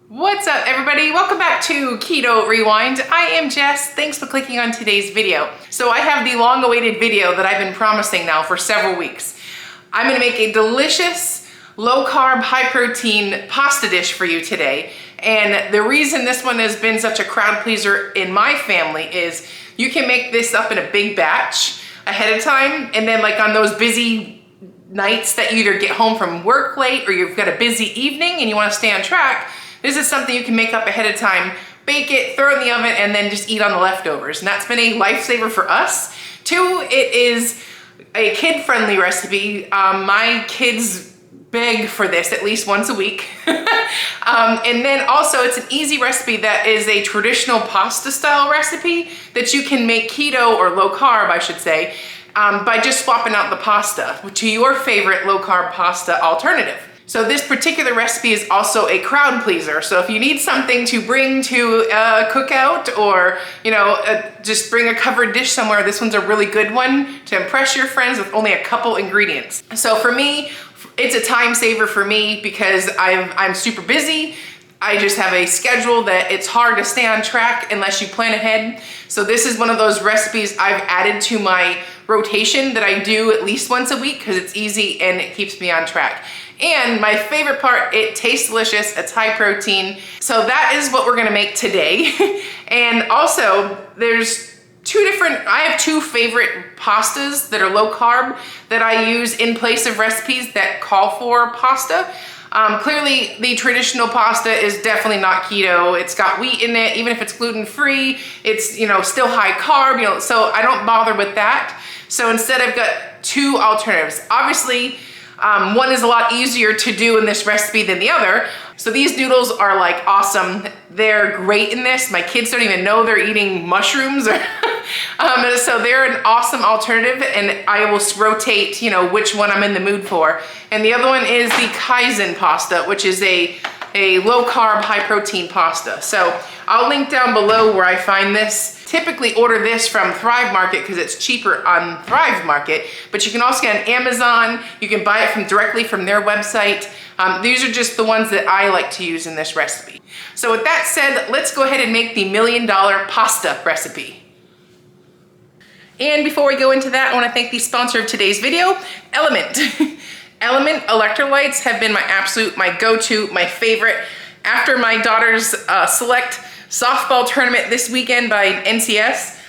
What's up, everybody? Welcome back to Keto Rewind. I am Jess. Thanks for clicking on today's video. So I have the long-awaited video that I've been promising now for several weeks. I'm gonna make a delicious, low-carb, high-protein pasta dish for you today. And the reason this one has been such a crowd pleaser in my family is you can make this up in a big batch ahead of time, and then like on those busy nights that you either get home from work late or you've got a busy evening and you wanna stay on track, this is something you can make up ahead of time, bake it, throw it in the oven, and then just eat on the leftovers. And that's been a lifesaver for us. Two, it is a kid-friendly recipe. My kids beg for this at least once a week. And then also it's an easy recipe that is a traditional pasta style recipe that you can make keto or low carb, I should say, by just swapping out the pasta to your favorite low carb pasta alternative. So this particular recipe is also a crowd pleaser. So if you need something to bring to a cookout or, just bring a covered dish somewhere, this one's a really good one to impress your friends with only a couple ingredients. So for me, it's a time saver for me because I'm super busy. I just have a schedule that it's hard to stay on track unless you plan ahead. So this is one of those recipes I've added to my rotation that I do at least once a week because it's easy and it keeps me on track. And my favorite part, it tastes delicious, it's high protein. So that is what we're gonna make today. And also there's I have two favorite pastas that are low carb that I use in place of recipes that call for pasta. Clearly the traditional pasta is definitely not keto. It's got wheat in it, even if it's gluten-free, it's still high carb, so I don't bother with that. So instead I've got two alternatives. Obviously, one is a lot easier to do in this recipe than the other. So these noodles are like awesome. They're great in this. My kids don't even know they're eating mushrooms. So they're an awesome alternative, and I will rotate, which one I'm in the mood for. And the other one is the Kaizen Pasta, which is a low carb, high protein pasta. So I'll link down below where I find this. Typically order this from Thrive Market because it's cheaper on Thrive Market, but you can also get on Amazon. You can buy it directly from their website. These are just the ones that I like to use in this recipe. So with that said, let's go ahead and make the $1 million pasta recipe. And before we go into that, I want to thank the sponsor of today's video, Element. Element electrolytes have been my go-to, my favorite. After my daughter's select softball tournament this weekend by NCS,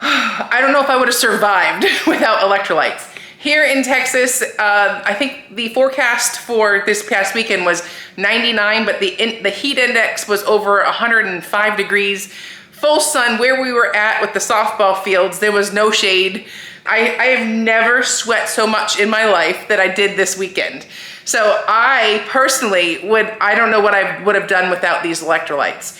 I don't know if I would have survived without electrolytes. Here in Texas, I think the forecast for this past weekend was 99, but the heat index was over 105 degrees. Full sun where we were at with the softball fields. There was no shade. I have never sweat so much in my life that I did this weekend. So I personally I don't know what I would have done without these electrolytes.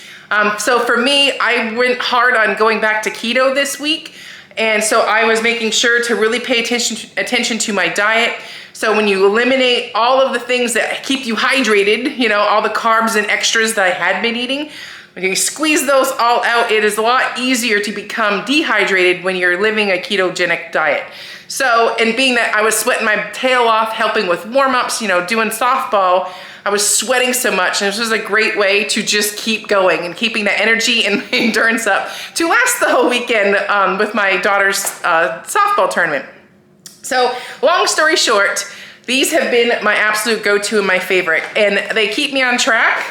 So for me, I went hard on going back to keto this week. And so I was making sure to really pay attention to my diet. So when you eliminate all of the things that keep you hydrated, all the carbs and extras that I had been eating, when you squeeze those all out, it is a lot easier to become dehydrated when you're living a ketogenic diet. So, and being that I was sweating my tail off, helping with warm-ups, doing softball, I was sweating so much, and this was a great way to just keep going and keeping that energy and endurance up to last the whole weekend with my daughter's softball tournament. So, long story short, these have been my absolute go-to and my favorite, and they keep me on track.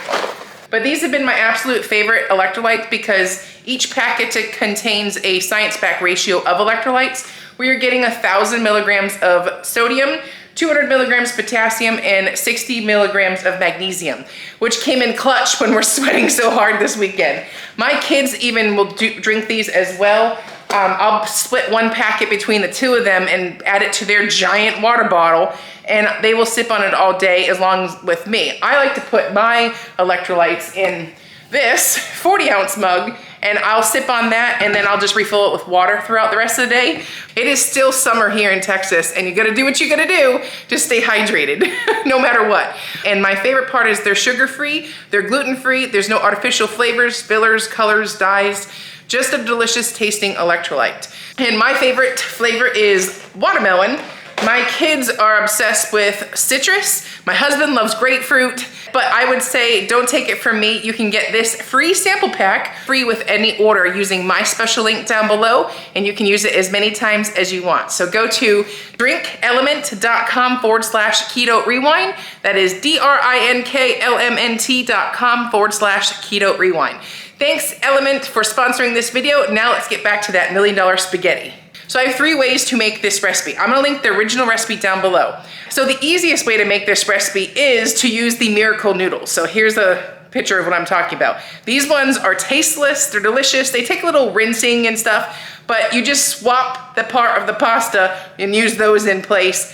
But these have been my absolute favorite electrolytes because each packet contains a science-backed ratio of electrolytes where you're getting 1,000 milligrams of sodium, 200 milligrams potassium, and 60 milligrams of magnesium, which came in clutch when we're sweating so hard this weekend. My kids even will drink these as well. I'll split one packet between the two of them and add it to their giant water bottle, and they will sip on it all day as long as with me. I like to put my electrolytes in this 40-ounce mug, and I'll sip on that, and then I'll just refill it with water throughout the rest of the day. It is still summer here in Texas, and you gotta do what you gotta do to stay hydrated, no matter what. And my favorite part is they're sugar-free, they're gluten-free, there's no artificial flavors, fillers, colors, dyes, just a delicious tasting electrolyte. And my favorite flavor is watermelon. My kids are obsessed with citrus, My husband loves grapefruit, but I would say don't take it from me. You can get this free sample pack, free with any order, using my special link down below, and you can use it as many times as you want. So go to drinkelement.com/keto rewind. That is drinklmnt.com/keto rewind. Thanks, Element, for sponsoring this video. Now let's get back to that $1 million spaghetti. So I have 3 ways to make this recipe. I'm gonna link the original recipe down below. So the easiest way to make this recipe is to use the miracle noodles. So here's a picture of what I'm talking about. These ones are tasteless, they're delicious, they take a little rinsing and stuff, but you just swap the part of the pasta and use those in place.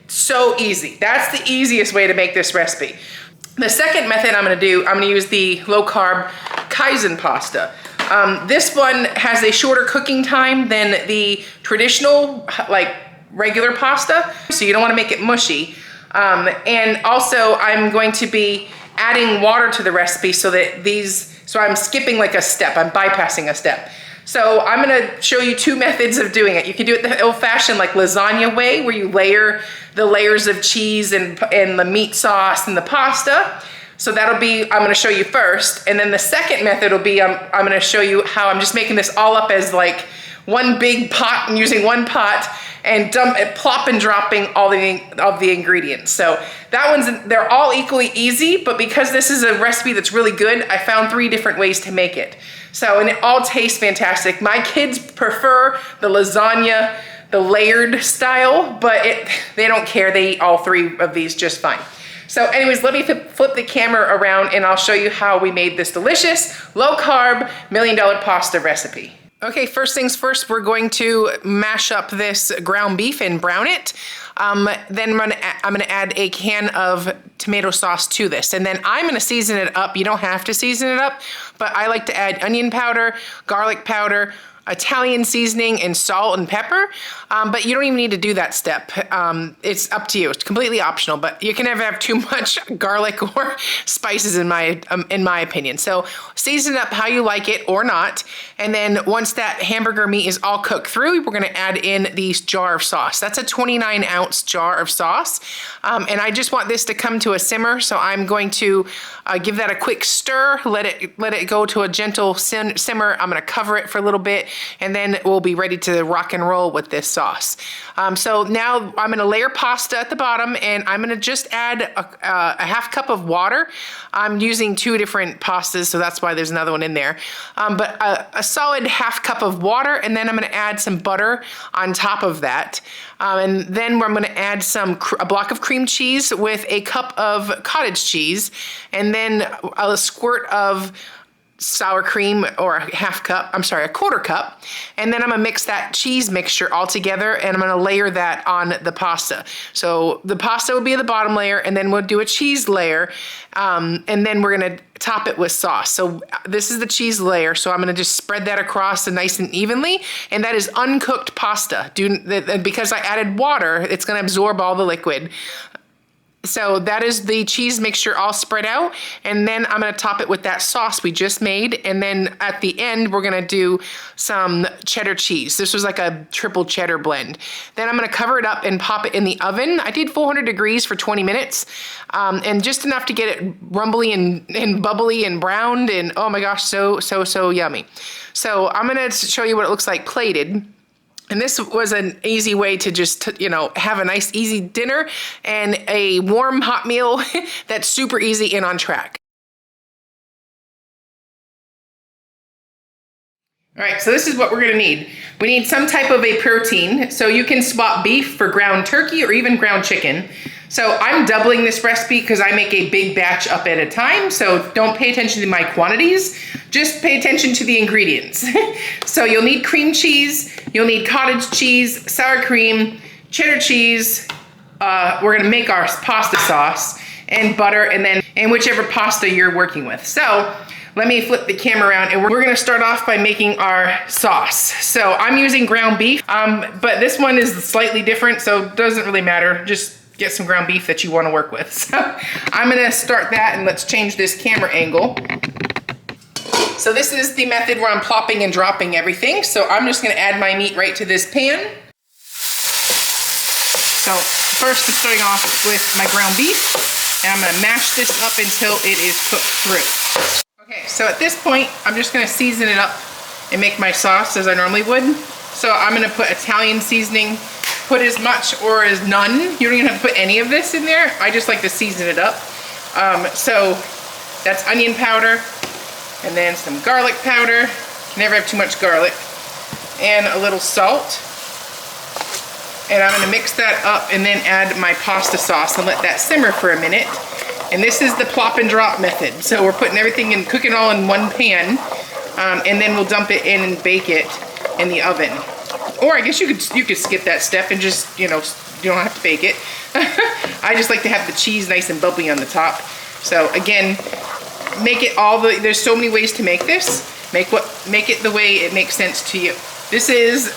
So easy. That's the easiest way to make this recipe. The second method I'm gonna use the low carb Kaizen pasta. This one has a shorter cooking time than the traditional, like regular pasta, so you don't wanna make it mushy. And also I'm going to be adding water to the recipe so I'm skipping like a step, I'm bypassing a step. So I'm gonna show you 2 methods of doing it. You can do it the old-fashioned like lasagna way, where you layer the layers of cheese and the meat sauce and the pasta. So that'll be, I'm gonna show you first. And then the second method will be, I'm gonna show you how I'm just making this all up as like one big pot and using one pot and plop and dropping all the ingredients. So they're all equally easy, but because this is a recipe that's really good, I found 3 different ways to make it. So, and it all tastes fantastic. My kids prefer the lasagna, the layered style, but they don't care. They eat all 3 of these just fine. So anyways, let me flip the camera around and I'll show you how we made this delicious, low carb, $1 million pasta recipe. Okay, first things first, we're going to mash up this ground beef and brown it. Then I'm gonna add a can of tomato sauce to this. And then I'm gonna season it up. You don't have to season it up, but I like to add onion powder, garlic powder, Italian seasoning, and salt and pepper, but you don't even need to do that step. It's up to you. It's completely optional, but you can never have too much garlic or spices in my opinion. So season it up how you like it or not, and then once that hamburger meat is all cooked through, we're gonna add in the jar of sauce. That's a 29-ounce jar of sauce, and I just want this to come to a simmer, so I'm going to give that a quick stir, let it go to a gentle simmer. I'm gonna cover it for a little bit, and then we'll be ready to rock and roll with this sauce. So now I'm gonna layer pasta at the bottom, and I'm gonna just add a half cup of water. I'm using 2 different pastas, so that's why there's another one in there. But a solid half cup of water, and then I'm gonna add some butter on top of that. And then I'm gonna add a block of cream cheese with a cup of cottage cheese, and then a squirt of sour cream, or a quarter cup. And then I'm gonna mix that cheese mixture all together, and I'm gonna layer that on the pasta. So the pasta will be the bottom layer, and then we'll do a cheese layer, and then we're gonna top it with sauce. So this is the cheese layer, so I'm gonna just spread that across nice and evenly, and that is uncooked pasta. Because I added water, it's gonna absorb all the liquid. So that is the cheese mixture all spread out, and then I'm gonna top it with that sauce we just made, and then at the end we're gonna do some cheddar cheese. This was like a triple cheddar blend. Then I'm gonna cover it up and pop it in the oven. I did 400 degrees for 20 minutes, and just enough to get it rumbly and bubbly and browned, and oh my gosh, so yummy. So I'm gonna show you what it looks like plated. And this was an easy way to just, have a nice easy dinner and a warm hot meal that's super easy and on track. All right, so this is what we're gonna need. We need some type of a protein. So you can swap beef for ground turkey or even ground chicken. So I'm doubling this recipe because I make a big batch up at a time. So don't pay attention to my quantities, just pay attention to the ingredients. So you'll need cream cheese, you'll need cottage cheese, sour cream, cheddar cheese. We're gonna make our pasta sauce, and butter, and whichever pasta you're working with. So let me flip the camera around, and we're gonna start off by making our sauce. So I'm using ground beef, but this one is slightly different, so it doesn't really matter. Just get some ground beef that you wanna work with. So I'm gonna start that, and let's change this camera angle. So this is the method where I'm plopping and dropping everything. So I'm just gonna add my meat right to this pan. So First, I'm starting off with my ground beef, and I'm gonna mash this up until it is cooked through. Okay, so at this point, I'm just gonna season it up and make my sauce as I normally would. So I'm gonna put Italian seasoning, put as much or as none. You don't even have to put any of this in there. I just like to season it up. So that's onion powder, and then some garlic powder. Never have too much garlic. And a little salt. And I'm gonna mix that up and then add my pasta sauce and let that simmer for a minute. And this is the plop and drop method. So we're putting everything in, cooking all in one pan, and then we'll dump it in and bake it in the oven. Or I guess you could skip that step and just, you know, you don't have to bake it. I just like to have the cheese nice and bubbly on the top. So again, make it there's so many ways to make this. Make it the way it makes sense to you. This is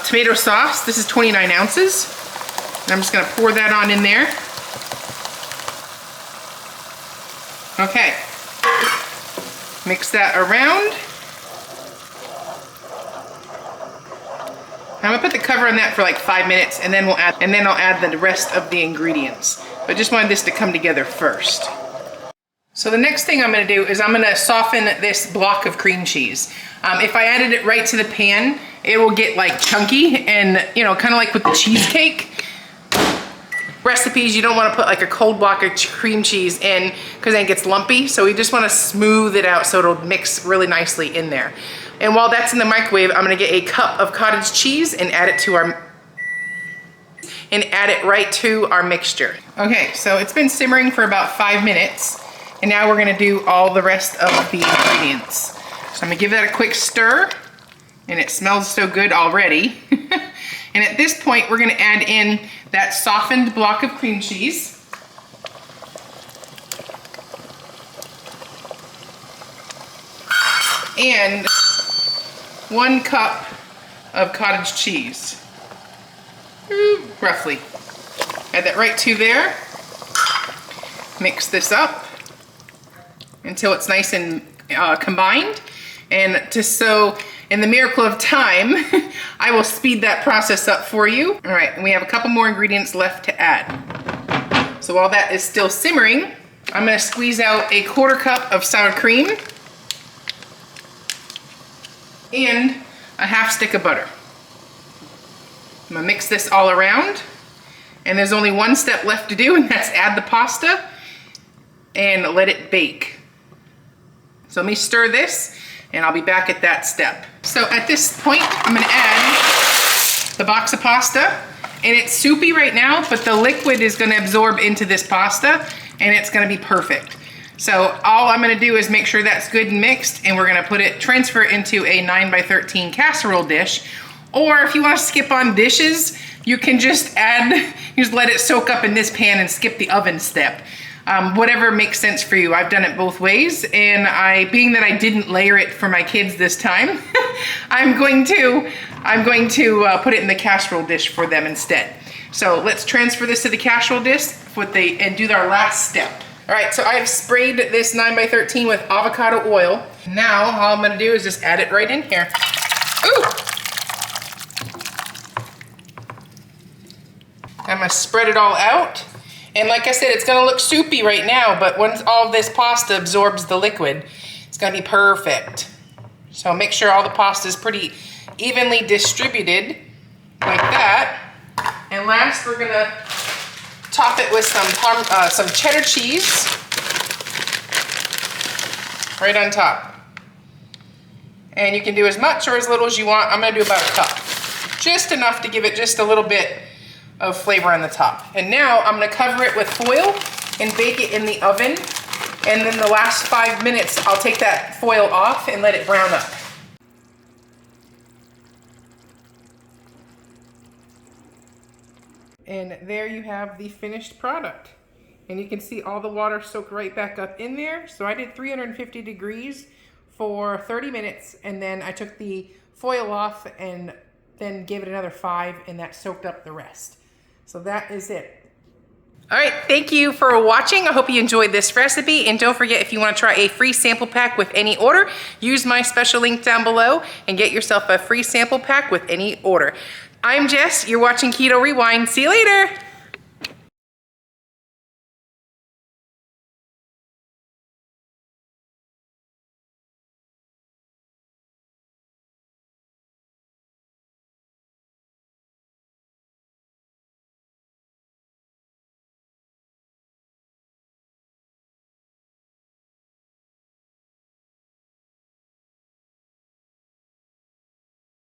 tomato sauce. This is 29 ounces. And I'm just gonna pour that on in there. Okay. Mix that around. I'm gonna put the cover on that for like 5 minutes, and then I'll add the rest of the ingredients. But just wanted this to come together first. So the next thing I'm gonna do is I'm gonna soften this block of cream cheese. If I added it right to the pan, it will get like chunky and, you know, kind of like with the cheesecake recipes, you don't want to put like a cold block of cream cheese in because then it gets lumpy. So we just want to smooth it out so it'll mix really nicely in there. And while that's in the microwave, I'm gonna get a cup of cottage cheese and add it right to our mixture. Okay, so it's been simmering for about 5 minutes, and now we're gonna do all the rest of the ingredients. So I'm gonna give that a quick stir, and it smells so good already. And at this point, we're gonna add in that softened block of cream cheese. And 1 cup of cottage cheese, roughly. Add that right to there. Mix this up until it's nice and combined. And just so, in the miracle of time, I will speed that process up for you. All right, and we have a couple more ingredients left to add. So while that is still simmering, I'm gonna squeeze out a 1/4 cup of sour cream and a 1/2 stick of butter. I'm gonna mix this all around, and there's only 1 step left to do, and that's add the pasta and let it bake. So let me stir this, and I'll be back at that step. So at this point, I'm gonna add the box of pasta, and it's soupy right now, but the liquid is gonna absorb into this pasta, and it's gonna be perfect. So all I'm gonna do is make sure that's good and mixed, and we're gonna transfer it into a 9x13 casserole dish. Or if you wanna skip on dishes, you can just let it soak up in this pan and skip the oven step. Whatever makes sense for you. I've done it both ways, and being that I didn't layer it for my kids this time, I'm going to put it in the casserole dish for them instead. So let's transfer this to the casserole dish and do our last step. All right, so I've sprayed this 9x13 with avocado oil. Now all I'm gonna do is just add it right in here. Ooh! I'm gonna spread it all out. And like I said, it's gonna look soupy right now, but once all of this pasta absorbs the liquid, it's gonna be perfect. So make sure all the pasta is pretty evenly distributed, like that. And last, we're gonna top it with some cheddar cheese right on top. And you can do as much or as little as you want. I'm gonna do about 1 cup. Just enough to give it just a little bit of flavor on the top. And now I'm gonna cover it with foil and bake it in the oven. And then the last 5 minutes, I'll take that foil off and let it brown up. And there you have the finished product. And you can see all the water soak right back up in there. So I did 350 degrees for 30 minutes, and then I took the foil off and then gave it another 5, and that soaked up the rest. So that is it. All right, thank you for watching. I hope you enjoyed this recipe. And don't forget, if you want to try a free sample pack with any order, use my special link down below and get yourself a free sample pack with any order. I'm Jess, you're watching Keto Rewind. See you later.